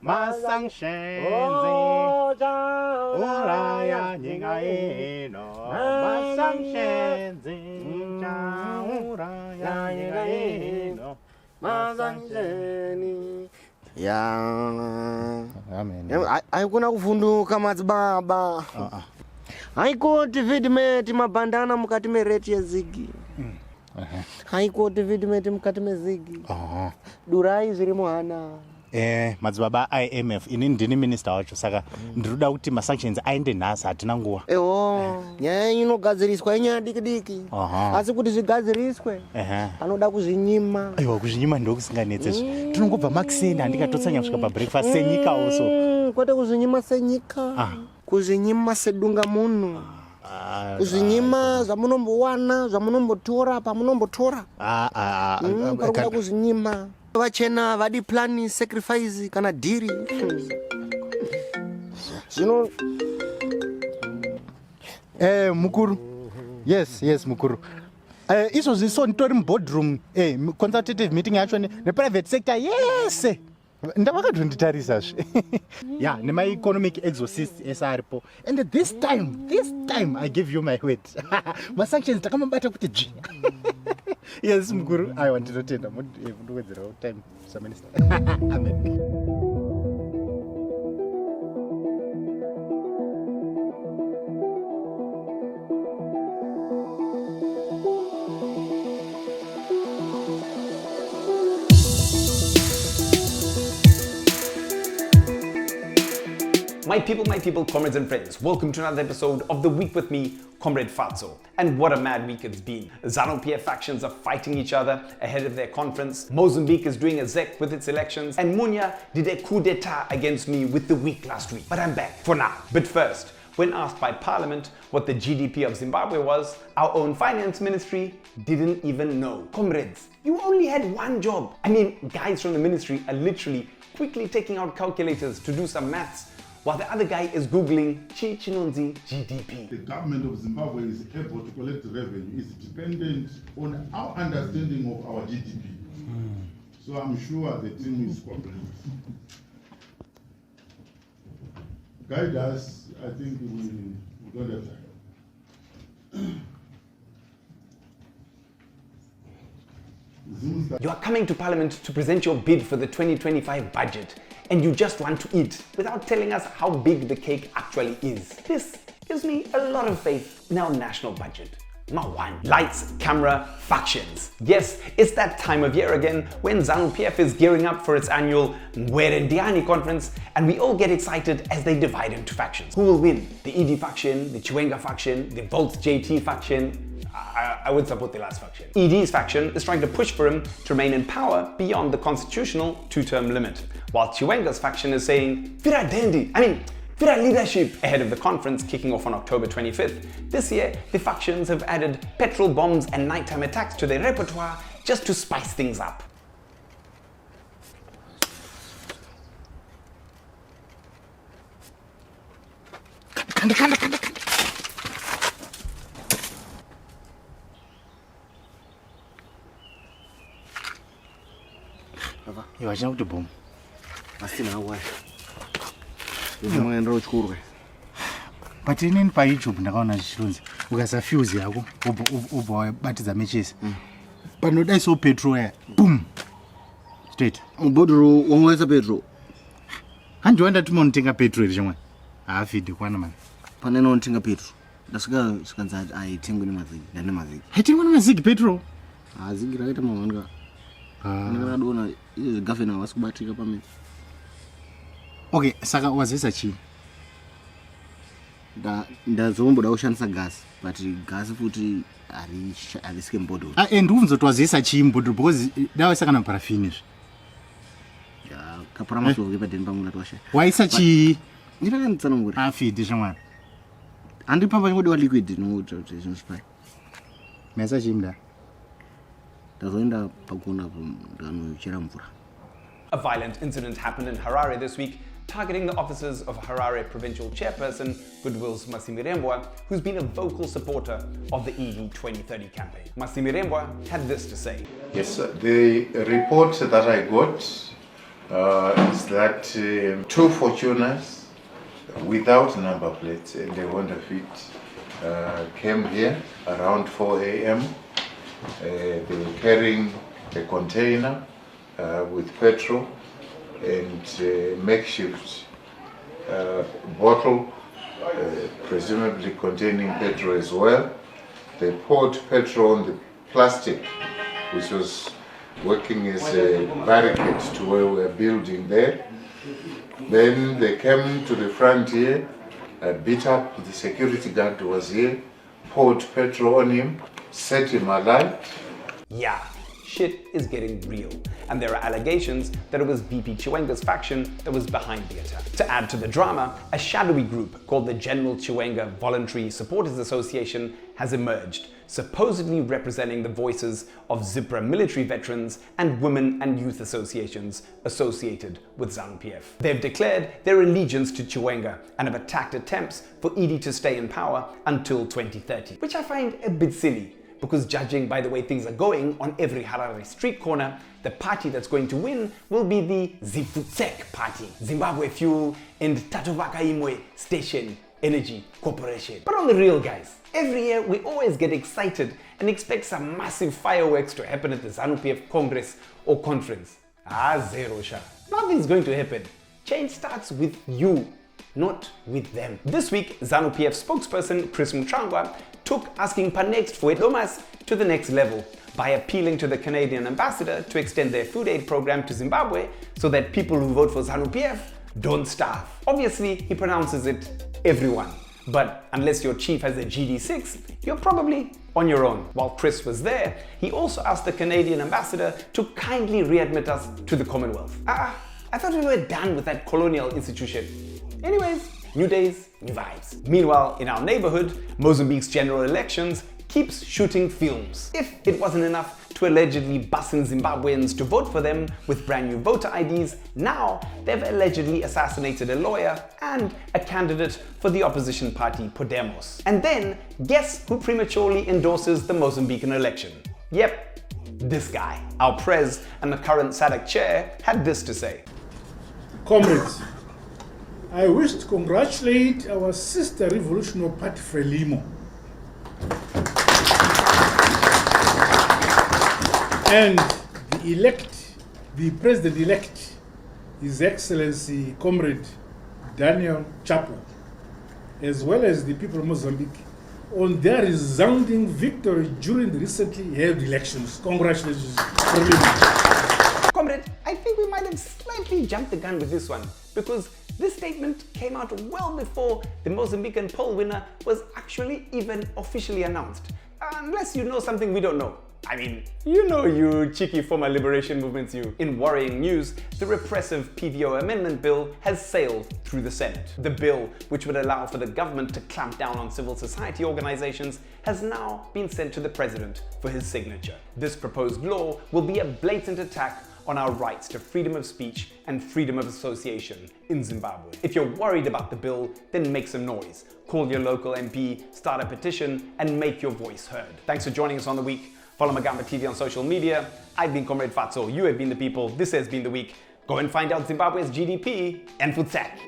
Masangshenzi Uraya Ningaino Masangshenzi Uraya Ningaino Masangshenzi haikuna kuvhunduka madzibaba. Haikoti vidimeti mabhandana mukati mereti yezigi. Haikoti vidimeti mukati mezigi. Durai zviri muhana. Madzibaba IMF ini ndini minister wacho saka ndiroda kuti masanctions aende nhasi hatina nguva. Nyaya inogadziriswa inyaya diki asi kuti zvigadziriswe panoda kuzvinyima. Kuzvinyima ndokusinganetse. Tinongobva makuseni handikatotsanya kusvika pabreakfast senyika also. Kwete kuzvinyima senyika. Kuzvinyima sedunga munhu. Kuzvinyima zvamunombowana zvamunombotora pamunombotora. Parokuda kuzvinyima. Vachena vadi plani sacrifice kana diri. Zvino mukuru. Yes mukuru. Izvozvi so nditori muboardroom consultative meeting yacho neprivate sector yese. Ndavakatonditarisazve. Nema-economic exorcist ese aripo. And this time I give you my word. Masanctions takamabata kuti dzvi. Yes, mukuru. I want to tell you. Mundowedzerawo time, Sir Minister. Amen. My people, comrades and friends, welcome to another episode of The Week with me, Comrade Fatso. And what a mad week it's been. Zanu PF factions are fighting each other ahead of their conference. Mozambique is doing a ZEC with its elections. And Munya did a coup d'etat against me with the week last week. But I'm back for now. But first, when asked by Parliament what the GDP of Zimbabwe was, our own finance ministry didn't even know. Comrades, you only had one job. I mean, guys from the ministry are literally quickly taking out calculators to do some maths, while the other guy is Googling Chinonzi GDP. The government of Zimbabwe is able to collect revenue is dependent on our understanding of our GDP. So I'm sure the team is complete. Guide us, I think we don't have time. You are coming to Parliament to present your bid for the 2025 budget, and you just want to eat without telling us how big the cake actually is. This gives me a lot of faith in our national budget. Mawan. Lights, camera, factions. Yes, it's that time of year again when Zanu PF is gearing up for its annual Ngwerendiani conference, and we all get excited as they divide into factions. Who will win? The ED faction, the Chiwenga faction, the Volt JT faction? I would support the last faction. ED's faction is trying to push for him to remain in power beyond the constitutional two-term limit, while Chiwenga's faction is saying, Vira leadership ahead of the conference kicking off on October 25th. This year, the factions have added petrol bombs and nighttime attacks to their repertoire just to spice things up. Hachina kuti bomu. Asina hawa. Unoenda uchkurwe. But inini paYouTube ndakaona zvichirunzi ukasafuse yako ubva wabatidza matches. Panoda iso petrol ya boom. Straight. Mubodoro wamwaisa petrol. Handiwanda timonotenga petrol chimwe. Haafidi kwana mani. Pane notenga petrol. Ndasvika sikanza aitengwe nemazigi. Ndane mazigi. Haitengwe nemazigi petrol. Zigi rakaita mawanga. Ndakadona gavana wasikubatika pamwe. Okay, saka wazisa chii? Ndazomboda kushandisa gas, but gas futi arisike mbodoro. Ndikubvunza kuti wazisa chii mbodoro because dawa sakana parafini. Kapura masvoke padeni pangu ndatosha. Waisa chii? Ndakanditsanangura. Afidi shamwana. Andipamba ngodiwa liquid nokuti zvinospai. Mesa chimda. A violent incident happened in Harare this week, targeting the offices of Harare provincial chairperson Goodwill's Masimirembwa, who's been a vocal supporter of the ED 2030 campaign. Masimirembwa had this to say. Yes, the report that I got is that two Fortuners without number plates and the Honda Fit came here around 4 a.m. They were carrying a container with petrol and makeshift bottle, presumably containing petrol as well. They poured petrol on the plastic, which was working as a barricade to where we were building there. Then they came to the front here, beat up the security guard who was here, poured petrol on him, set him alight. Yeah, shit is getting real. And there are allegations that it was VP Chiwenga's faction that was behind the attack. To add to the drama, a shadowy group called the General Chiwenga Voluntary Supporters Association has emerged, supposedly representing the voices of Zipra military veterans and women and youth associations associated with ZANU-PF. They've declared their allegiance to Chiwenga and have attacked attempts for Edie to stay in power until 2030, which I find a bit silly, because judging by the way things are going on every Harare street corner, the party that's going to win will be the Zifutsek Party, Zimbabwe Fuel and Tatovaka Imwe Station Energy Corporation. But on the real, guys, every year we always get excited and expect some massive fireworks to happen at the ZANU-PF Congress or conference. Zero sha. Nothing's going to happen. Change starts with you, not with them. This week, ZANU-PF spokesperson Chris Mutrangwa took asking Panext for Edomas to the next level by appealing to the Canadian ambassador to extend their food aid program to Zimbabwe so that people who vote for ZANU-PF don't starve. Obviously, he pronounces it everyone. But unless your chief has a GD6, you're probably on your own. While Chris was there, he also asked the Canadian ambassador to kindly readmit us to the Commonwealth. I thought we were done with that colonial institution. Anyways, new days, new vibes. Meanwhile, in our neighborhood, Mozambique's general elections keeps shooting films. If it wasn't enough to allegedly busing Zimbabweans to vote for them with brand new voter IDs, now they've allegedly assassinated a lawyer and a candidate for the opposition party Podemos. And then, guess who prematurely endorses the Mozambican election? Yep, this guy. Our prez and the current SADC chair had this to say. Comrades, I wish to congratulate our sister Revolutionary Party Frelimo and the president-elect, His Excellency Comrade Daniel Chapo, as well as the people of Mozambique, on their resounding victory during the recently held elections. Congratulations. Comrade, I think we might have slightly jumped the gun with this one, because this statement came out well before the Mozambican poll winner was actually even officially announced. Unless you know something we don't know. I mean, you know you cheeky former liberation movements you. In worrying news, the repressive PVO amendment bill has sailed through the Senate. The bill, which would allow for the government to clamp down on civil society organizations, has now been sent to the president for his signature. This proposed law will be a blatant attack on our rights to freedom of speech and freedom of association in Zimbabwe. If you're worried about the bill, then make some noise. Call your local MP, start a petition, and make your voice heard. Thanks for joining us on The Week. Follow Magamba TV on social media. I've been Comrade Fatso, you have been the people, this has been The Week. Go and find out Zimbabwe's GDP and food sack.